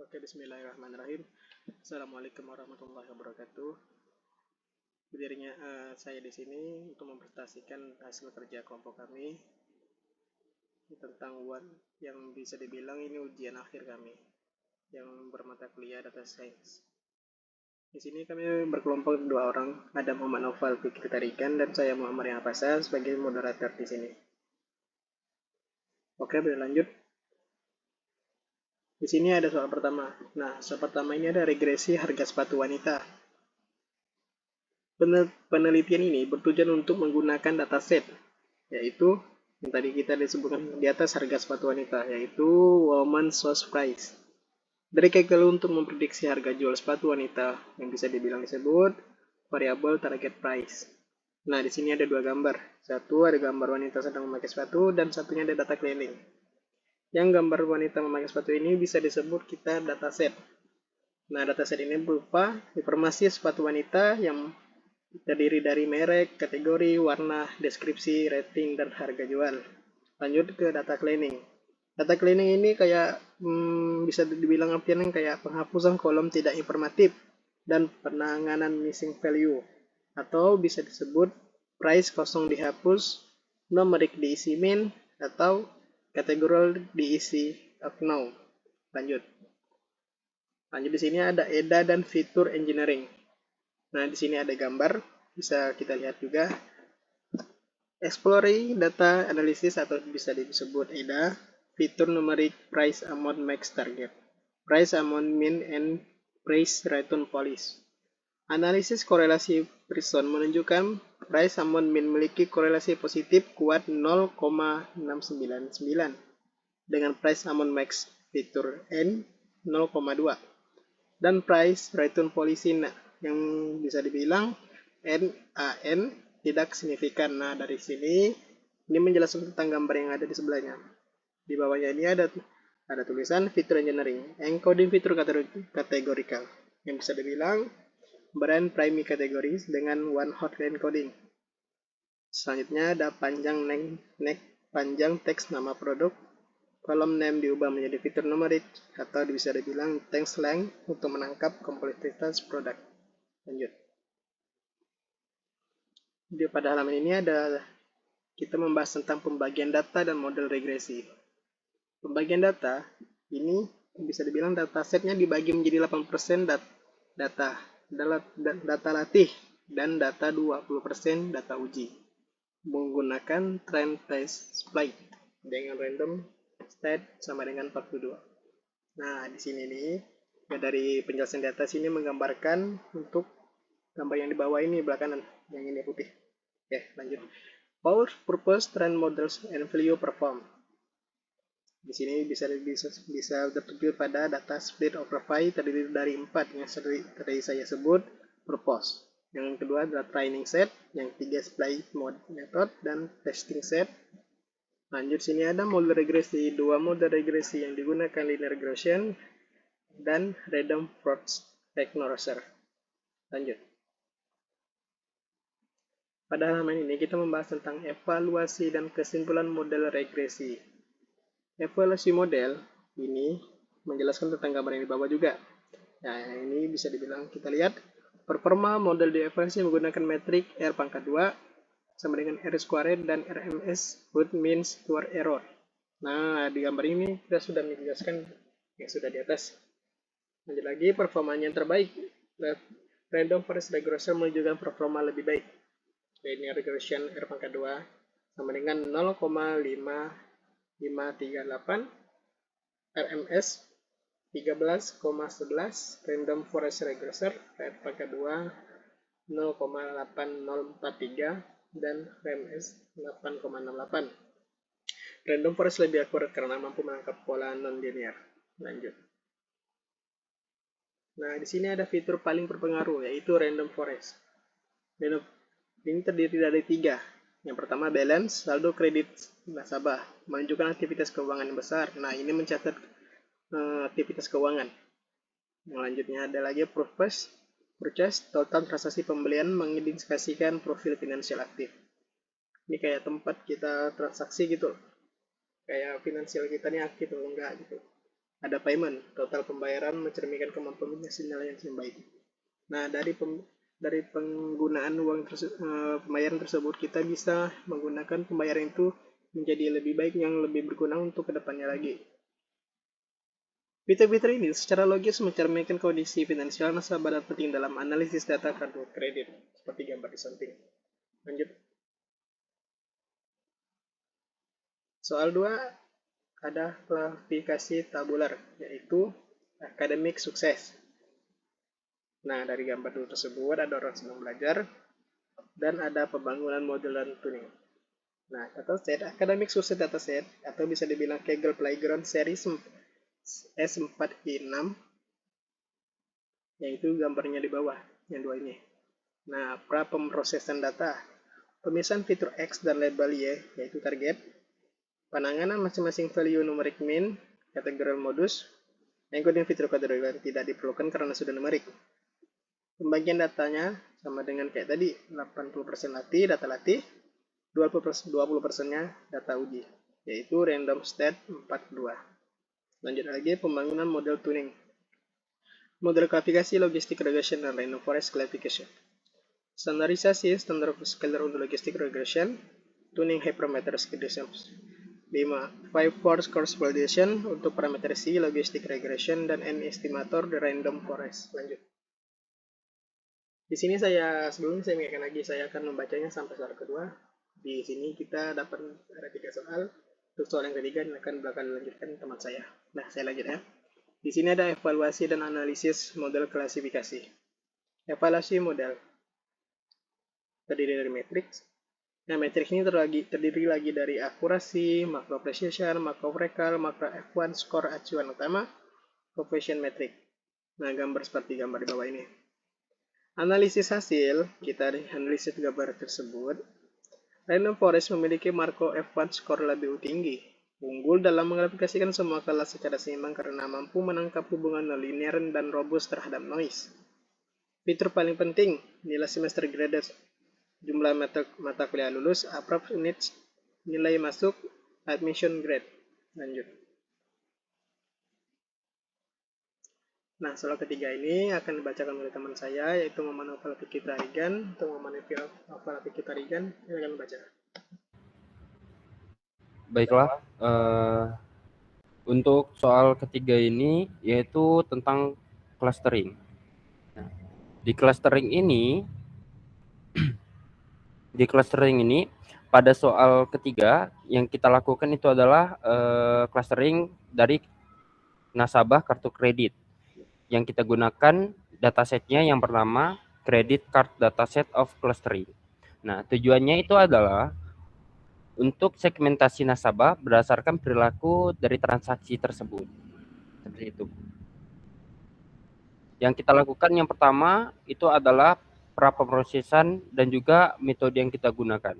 Oke, bismillahirrahmanirrahim. Assalamualaikum warahmatullahi wabarakatuh. Berdirinya saya di sini untuk mempresentasikan hasil kerja kelompok kami tentang yang bisa dibilang ini ujian akhir kami yang bermata kuliah data science. Di sini kami berkelompok 2 orang, ada Muhammad Noval Fikri Tarikan dan saya Muhammad Yahapasa sebagai moderator di sini. Oke, berlanjut. Di sini ada soal pertama. Nah, soal pertama ini ada regresi harga sepatu wanita. Penelitian ini bertujuan untuk menggunakan dataset, yaitu yang tadi kita disebutkan di atas harga sepatu wanita, yaitu Women's Source Price. Dari Kaggle untuk memprediksi harga jual sepatu wanita yang bisa dibilang disebut variabel target price. Nah, di sini ada 2 gambar. Satu ada gambar wanita sedang memakai sepatu dan satunya ada data cleaning. Yang gambar wanita memakai sepatu ini bisa disebut kita dataset. Nah, dataset ini berupa informasi sepatu wanita yang terdiri dari merek, kategori, warna, deskripsi, rating, dan harga jual. Lanjut ke data cleaning. Data cleaning ini kayak bisa dibilang artinya kayak penghapusan kolom tidak informatif dan penanganan missing value. Atau bisa disebut price kosong dihapus, numerik diisi min, atau kategori diisi unknown. Lanjut di sini ada EDA dan fitur engineering. Nah, di sini ada gambar, bisa kita lihat juga. Explore data analysis atau bisa disebut EDA, fitur numerik price amount max target, price amount mean and price return policy. Analisis korelasi Pearson menunjukkan price amount mean memiliki korelasi positif kuat 0,699 dengan price amount max fitur N 0,2 dan price return policy yang bisa dibilang NAN tidak signifikan. Nah, dari sini ini menjelaskan tentang gambar yang ada di sebelahnya. Di bawahnya ini ada tulisan fitur engineering, encoding fitur kategorikal yang bisa dibilang brand primary categories dengan one hot encoding. Selanjutnya ada panjang teks nama produk. Kolom name diubah menjadi fitur numerik atau bisa dibilang text length untuk menangkap kompleksitas produk. Lanjut. Pada halaman ini kita membahas tentang pembagian data dan model regresi. Pembagian data ini bisa dibilang datasetnya dibagi menjadi 8% data latih dan data 20% data uji menggunakan trend test split dengan random state sama dengan 42. Nah, di sini nih dari penjelasan di atas ini menggambarkan untuk gambar yang di bawah ini belakangan, yang ini putih. Oke, lanjut. Power purpose trend models and value perform. Di sini bisa tertuju pada data split of profile terdiri dari 4 yang tadi saya sebut purpose. Yang kedua adalah training set, yang ketiga supply method dan testing set. Lanjut sini ada model regresi, 2 model regresi yang digunakan linear regression dan random forest technology. Lanjut. Pada halaman ini kita membahas tentang evaluasi dan kesimpulan model regresi. Evaluasi model ini menjelaskan tentang gambar yang di bawah juga. Nah, ini bisa dibilang kita lihat performa model dievaluasi menggunakan metrik R pangkat 2 sama dengan R squared dan RMS, root mean square error. Nah, di gambar ini kita sudah menjelaskan yang sudah di atas. Lanjut lagi, performanya yang terbaik. Random forest regression menunjukkan performa lebih baik. Linear regression R pangkat 2 sama dengan 0,5538, RMS 13,11, random forest regressor R pangkat 2 0,8043 dan RMS 8,68. Random forest lebih akurat karena mampu menangkap pola non-linear. Lanjut. Nah, di sini ada fitur paling berpengaruh, yaitu random forest. Ini terdiri dari 3. Yang pertama, balance, saldo kredit nasabah, menunjukkan aktivitas keuangan yang besar. Nah, ini mencatat aktivitas keuangan. Yang lanjutnya ada lagi purchase, total transaksi pembelian mengindikasikan profil finansial aktif. Ini kayak tempat kita transaksi gitu, kayak finansial kita ini aktif atau enggak gitu. ada payment, total pembayaran mencerminkan kemampuan lunas nilai yang baik. Nah, dari penggunaan pembayaran tersebut, kita bisa menggunakan pembayaran itu menjadi lebih baik, yang lebih berguna untuk kedepannya lagi. Fitur-fitur ini secara logis mencerminkan kondisi finansial nasabah dan penting dalam analisis data kartu kredit, seperti gambar di samping. Lanjut. Soal 2 ada klasifikasi tabular, yaitu akademik sukses. Nah, dari gambar dulu tersebut ada orang senang belajar, dan ada pembangunan model dan tuning. Nah, dataset akademik sukses dataset, atau bisa dibilang Kaggle Playground series S4I6, yaitu gambarnya di bawah, yang dua ini. Nah, pra pemrosesan data, pemisahan fitur X dan label Y, yaitu target, penanganan masing-masing value numerik min, kategori modus, encoding fitur kategori yang tidak diperlukan karena sudah numerik. Pembagian datanya sama dengan kayak tadi, 80% data latih, 20%-nya data uji, yaitu random state 42. Lanjut lagi, pembangunan model tuning. Model klasifikasi logistik regression dan random forest classification. Standarisasi standar scalar untuk logistik regression, tuning hyperparameters conditions. 5. 5 force course validation untuk parameter C, logistik regression, dan N estimator the random forest. Lanjut. Di sini sebelumnya saya ingatkan lagi, saya akan membacanya sampai soal kedua. Di sini kita dapat ada 3 soal. Untuk soal yang ketiga akan bakal dilanjutkan teman saya. Nah, saya lanjut ya. Di sini ada evaluasi dan analisis model klasifikasi. Evaluasi model terdiri dari matriks. Nah, matriks ini terdiri lagi dari akurasi, makro precision, makro recall, makro F1, skor acuan utama, coefficient metrik. Nah, gambar seperti gambar di bawah ini. Analisis hasil, kita analisis gambar tersebut. Random forest memiliki marco F1 skor lebih tinggi. Unggul dalam mengaplikasikan semua kelas secara seimbang karena mampu menangkap hubungan nonlinear dan robust terhadap noise. Fitur paling penting, nilai semester graded, jumlah mata kuliah lulus, approve units, nilai masuk, admission grade. Lanjut. Nah, soal ketiga ini akan dibacakan oleh teman saya, yaitu Muhammad Novel Fikri Tarigan. Untuk Muhammad Novel Fikri Tarigan, ini akan membaca. Baiklah, untuk soal ketiga ini yaitu tentang clustering. Nah, di clustering ini pada soal ketiga yang kita lakukan itu adalah clustering dari nasabah kartu kredit. Yang kita gunakan datasetnya yang pertama credit card dataset of clustering. Nah, tujuannya itu adalah untuk segmentasi nasabah berdasarkan perilaku dari transaksi tersebut. Seperti itu. Yang kita lakukan yang pertama itu adalah pra-pemrosesan dan juga metode yang kita gunakan.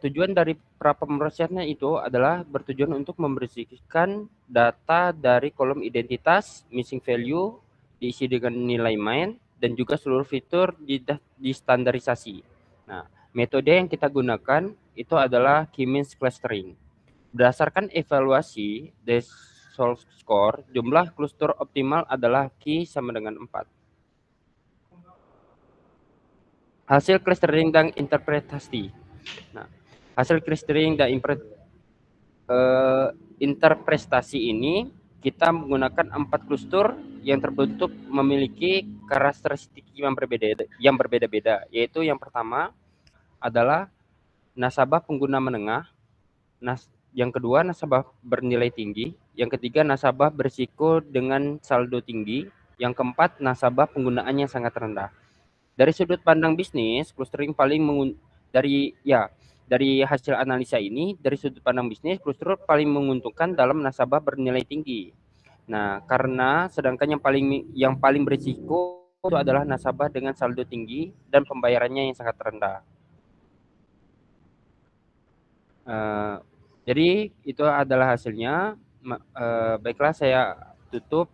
Tujuan dari pra-pemrosesannya itu adalah bertujuan untuk membersihkan data dari kolom identitas, missing value, diisi dengan nilai main, dan juga seluruh fitur di standarisasi. Nah, metode yang kita gunakan itu adalah K-means clustering. Berdasarkan evaluasi solve score, jumlah cluster optimal adalah Q sama dengan 4. Hasil clustering dan interpretasi. Nah, hasil clustering dan interpretasi ini kita menggunakan 4 cluster yang terbentuk memiliki karakteristik yang berbeda-beda, yaitu yang pertama adalah nasabah pengguna menengah, yang kedua nasabah bernilai tinggi, yang ketiga nasabah berisiko dengan saldo tinggi, yang keempat nasabah penggunaannya sangat rendah. Dari sudut pandang bisnis, clustering dari hasil analisa ini, dari sudut pandang bisnis, cluster paling menguntungkan dalam nasabah bernilai tinggi. Nah, karena sedangkan yang paling berisiko itu adalah nasabah dengan saldo tinggi dan pembayarannya yang sangat rendah. Jadi itu adalah hasilnya. Baiklah, saya tutup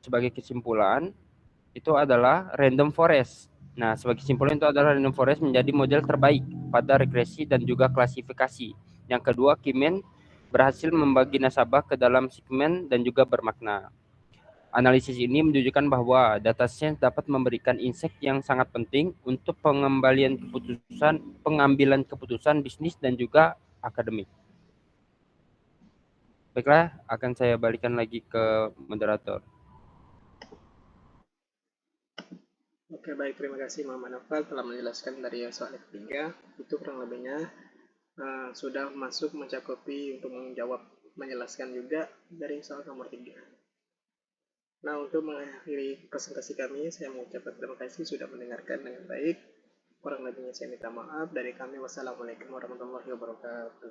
sebagai kesimpulan. Itu adalah random forest. Nah, sebagai kesimpulan itu adalah random forest menjadi model terbaik pada regresi dan juga klasifikasi. Yang kedua, K-means berhasil membagi nasabah ke dalam segmen dan juga bermakna. Analisis ini menunjukkan bahwa data science dapat memberikan insight yang sangat penting untuk pengambilan keputusan bisnis dan juga akademik. Baiklah, akan saya balikan lagi ke moderator. Oke, baik. Terima kasih Muhammad Novel telah menjelaskan dari soal ketiga. Itu kurang lebihnya sudah masuk mencakupi untuk menjelaskan juga dari soal nomor 3. Nah, untuk mengakhiri presentasi kami, saya mengucapkan terima kasih sudah mendengarkan dengan baik. Kurang lebihnya saya minta maaf. Dari kami, wassalamualaikum warahmatullahi wabarakatuh.